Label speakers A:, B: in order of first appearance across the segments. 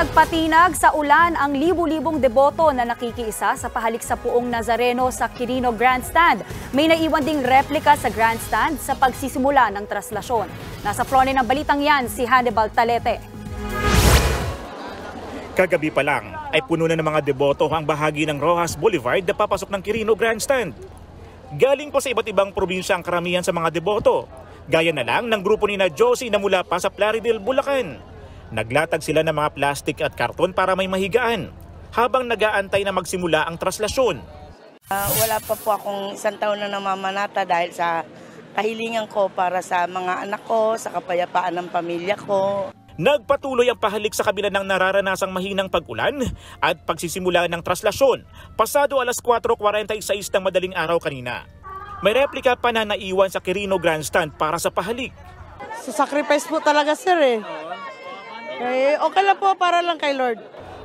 A: Nagpatinag sa ulan ang libu-libong deboto na nakikiisa sa pahalik sa Puong Nazareno sa Quirino Grandstand. May naiwan ding replika sa grandstand sa pagsisimula ng traslasyon. Nasa front ng balitang yan si Hannibal Talete.
B: Kagabi pa lang ay puno na ng mga deboto ang bahagi ng Roxas Boulevard na papasok ng Quirino Grandstand. Galing pa sa iba't ibang probinsya ang karamihan sa mga deboto. Gaya na lang ng grupo ni Josie na mula pa sa Plaridel, Bulacan. Naglatag sila ng mga plastik at karton para may mahigaan habang nag-aantay na magsimula ang traslasyon.
C: Wala pa po akong isang taon na namamanata dahil sa kahilingan ko para sa mga anak ko, sa kapayapaan ng pamilya ko.
B: Nagpatuloy ang pahalik sa kabila ng nararanasang mahinang pag-ulan at pagsisimula ng traslasyon pasado alas 4:46 ng madaling araw kanina. May replika pa na naiwan sa Quirino Grandstand para sa pahalik.
C: Sa sacrifice po talaga, sir eh. Okay lang po, para lang kay Lord.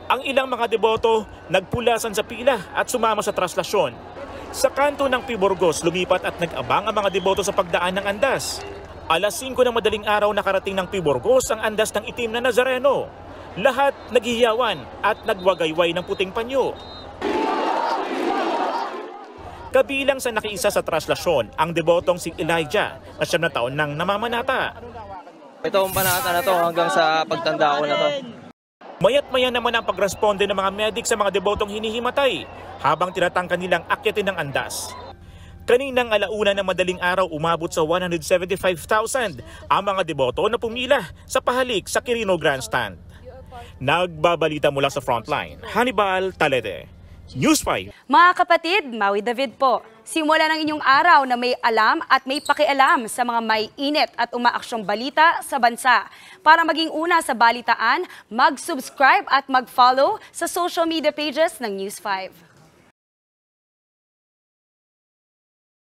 B: Ang ilang mga deboto nagpulasan sa pila at sumama sa traslasyon. Sa kanto ng Piborgos, lumipat at nag-abang ang mga deboto sa pagdaan ng andas. Alas 5 ng madaling araw nakarating ng Piborgos ang andas ng itim na Nazareno. Lahat naghihiyawan at nagwagayway ng puting panyo. Kabilang sa nakiisa sa traslasyon ang debotong si Elijah na 9 na taon nang namamanata.
D: Ito ang panata na to hanggang sa pagtanda ko na to.
B: Mayat-maya naman ang pagresponde ng mga medik sa mga debotong hinihimatay habang tinatangka nilang akyatin ng andas. Kaninang alauna ng madaling araw umabot sa 175,000 ang mga deboto na pumila sa pahalik sa Quirino Grandstand. Nagbabalita mula sa frontline, Hannibal Talete, News 5.
A: Mga kapatid, Maui David po. Simula ng inyong araw na may alam at may pakialam sa mga may init at umaaksyong balita sa bansa. Para maging una sa balitaan, mag-subscribe at mag-follow sa social media pages ng News 5.